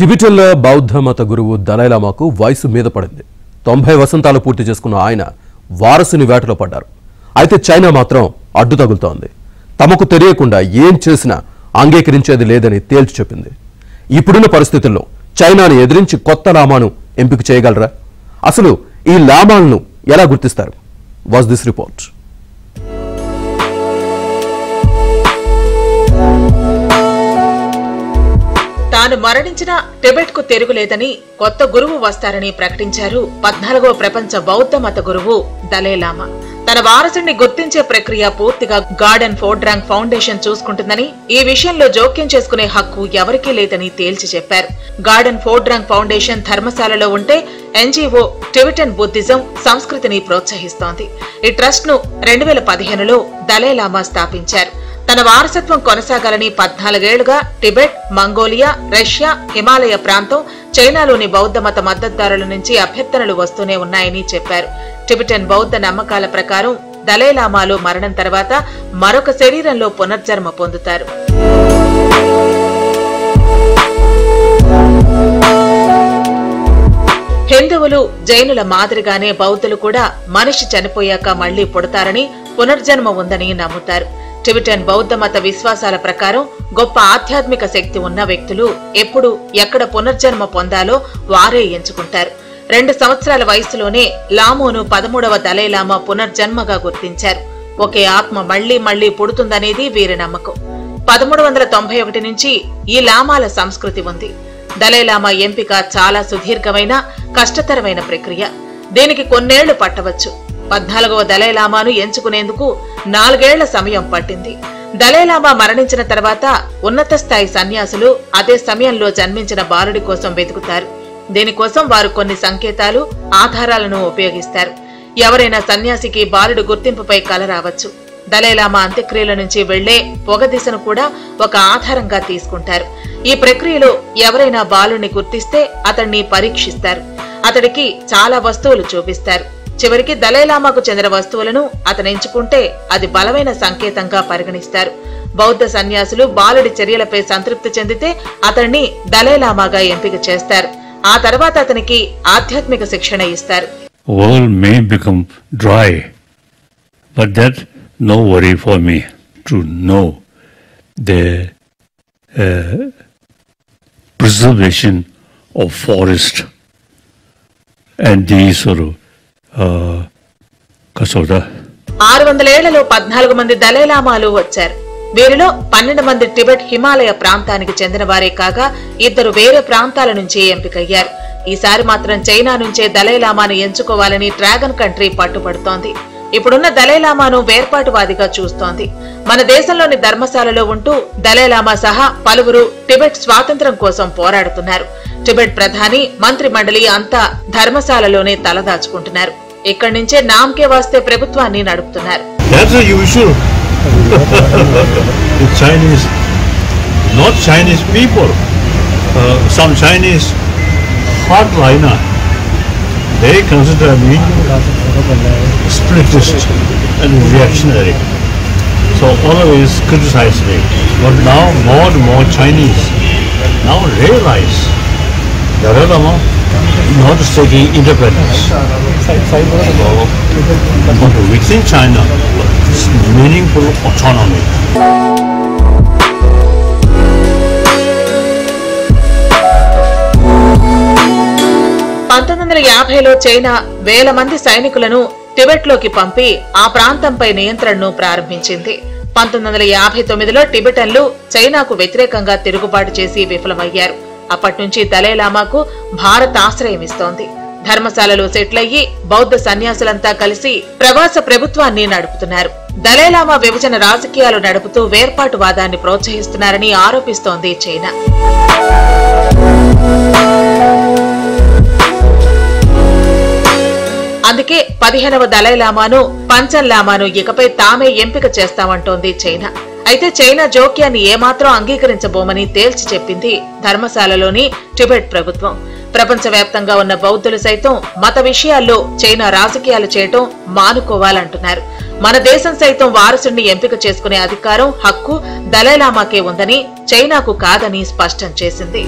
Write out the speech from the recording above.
టిబెటన్లో బౌద్ధ మత గురువు దలైలామాకు వయసు మీద పడింది. 90 వసంతాలు పూర్తి చేసుకున్న ఆయన వారసుని వేటలో పడ్డారు. అయితే చైనా మాత్రం అడ్డు తగులుతోంది. తమకు తెలియకుండా ఏం చేసినా అంగీకరించేది లేదని తేల్చి చెప్పింది. ఇప్పుడున్న పరిస్థితుల్లో చైనాను ఎదిరించి కొత్త లామాను ఎంపిక చేయగలరా? అసలు ఈ లామాలను ఎలా గుర్తిస్తారు? Watch this report. తాను మరణించిన టిబెట్ కు తిరుగులేదని కొత్త గురువు వస్తారని ప్రకటించారు 14వ ప్రపంచ బౌద్ధ మత గురువు దలైలామా. తన వారసుని గుర్తించే ప్రక్రియ పూర్తిగా గార్డెన్ ఫోర్డ్రాంగ్ ఫౌండేషన్ చూసుకుంటుందని, ఈ విషయంలో జోక్యం చేసుకునే హక్కు ఎవరికీ లేదని తేల్చి చెప్పారు. గార్డెన్ ఫోర్డ్రాంగ్ ఫౌండేషన్ ధర్మశాలలో ఉంటే ఎన్జీఓ టిబెటన్ బుద్ధిజం సంస్కృతిని ప్రోత్సహిస్తోంది. ఈ ట్రస్ట్ ను 2015లో దలైలామా స్థాపించారు. తన వారసత్వం కొనసాగాలని 14 ఏళ్లుగా టిబెట్, మంగోలియా, రష్యా, హిమాలయ ప్రాంతం, చైనాలోని బౌద్ధ మత మద్దతుదారుల నుంచి అభ్యర్థనలు వస్తూనే ఉన్నాయని చెప్పారు. టిబెటన్ బౌద్ధ నమ్మకాల ప్రకారం దలైలామాలు మరణం తర్వాత మరొక శరీరంలో పునర్జన్మ పొందుతారు. హిందువులు, జైనుల మాదిరిగానే బౌద్ధులు కూడా మనిషి చనిపోయాక మళ్లీ పుడతారని, పునర్జన్మ ఉందని నమ్ముతారు. టిబెటన్ బౌద్ధ మత విశ్వాసాల ప్రకారం గొప్ప ఆధ్యాత్మిక శక్తి ఉన్న వ్యక్తులు ఎప్పుడు ఎక్కడ పునర్జన్మ పొందాలో వారే ఎంచుకుంటారు. 2 సంవత్సరాల వయసులోనే లామోను 13వ దలైలామా పునర్జన్మగా గుర్తించారు. ఒకే ఆత్మ మళ్లీ పుడుతుందనేది వీరి నమ్మకం. 1391 నుంచి ఈ లామాల సంస్కృతి ఉంది. దలైలామా ఎంపిక చాలా సుదీర్ఘమైన, కష్టతరమైన ప్రక్రియ. దీనికి కొన్నేళ్లు పట్టవచ్చు. 14వ దలైలామాను ఎంచుకునేందుకు 4 ఏళ్ల సమయం పట్టింది. దలైలామా మరణించిన తర్వాత ఉన్నత స్థాయి సన్యాసులు అదే సమయంలో జన్మించిన బాలుడి కోసం వెతుకుతారు. దీనికోసం వారు కొన్ని సంకేతాలు, ఆధారాలను ఉపయోగిస్తారు. ఎవరైనా సన్యాసికి బాలుడు గుర్తింపుపై కల రావచ్చు. దలైలామా అంత్యక్రియల నుంచి వెళ్లే పొగ దిశను కూడా ఒక ఆధారంగా తీసుకుంటారు. ఈ ప్రక్రియలో ఎవరైనా బాలుడిని గుర్తిస్తే అతన్ని పరీక్షిస్తారు. అతడికి చాలా వస్తువులు చూపిస్తారు. చివరికి దలైలామాకు చెందిన వస్తువులను అతను ఎంచుకుంటే అది బలమైన సంకేతంగా పరిగణిస్తారు. బౌద్ధ సన్యాసులు బాలుడి చర్యలపై సంతృప్తి చెందితే అతన్ని దలైలామాగా ఎంపిక చేస్తారు. ఆ తర్వాత అతనికి ఆధ్యాత్మిక శిక్షణ ఇస్తారు. World may become dry, but that no worry for me to know the preservation of forest and these sort of కసోదా. 600 ఏళ్లలో 14 మంది దలైలామాలు వచ్చారు. వీరిలో 12 మంది టిబెట్, హిమాలయ ప్రాంతానికి చెందిన వారే కాగా 2 వేరే ప్రాంతాల నుంచి ఎంపికయ్యారు. ఈసారి మాత్రం చైనా నుంచే దలైలామాను ఎంచుకోవాలని డ్రాగన్ కంట్రీ పట్టుపడుతోంది. ఇప్పుడున్న దలైలామాను వేర్పాటువాదిగా చూస్తోంది. మన దేశంలోని ధర్మశాలలో ఉంటూ దలైలామా సహా పలువురు టిబెట్ స్వాతంత్ర్యం కోసం పోరాడుతున్నారు. టిబెట్ ప్రధాని, మంత్రి మండలి అంతా ధర్మశాలలోనే తలదాచుకుంటున్నారు. ఇక్కడి నుంచే నామకే వాస్తే ప్రభుత్వాన్ని నడుపుతున్నారు. They consider me splittist and reactionary. So always criticize me. But now more and more Chinese now realize Dalai Lama not taking independence. But within China, it's meaningful autonomy. 1950లో చైనా వేల మంది సైనికులను టిబెట్ లోకి పంపి ఆ ప్రాంతంపై నియంత్రణను ప్రారంభించింది. 1959లో టిబెటన్లు చైనాకు వ్యతిరేకంగా తిరుగుబాటు చేసి విఫలమయ్యారు. అప్పటి నుంచి దలైలామాకు భారత్ ఆశ్రయమిస్తోంది. ధర్మశాలలో సెటిల్ అయ్యి బౌద్ధ సన్యాసులంతా కలిసి ప్రవాస ప్రభుత్వాన్ని నడుపుతున్నారు. దలైలామా విభజన రాజకీయాలు నడుపుతూ వేర్పాటువాదాన్ని ప్రోత్సహిస్తున్నారని ఆరోపిస్తోంది చైనా. అందుకే 15వ దలైలామాను, పంచన్లామాను ఇకపై తామే ఎంపిక చేస్తామంటోంది చైనా. అయితే చైనా జోక్యాన్ని ఏమాత్రం అంగీకరించబోమని తేల్చి చెప్పింది ధర్మశాలలోని టిబెట్ ప్రభుత్వం. ప్రపంచవ్యాప్తంగా ఉన్న బౌద్ధులు సైతం మత విషయాల్లో చైనా రాజకీయాలు చేయటం మానుకోవాలంటున్నారు. మన దేశం సైతం వారసుడిని ఎంపిక చేసుకునే అధికారం, హక్కు దలైలామాకే ఉందని, చైనాకు కాదని స్పష్టం చేసింది.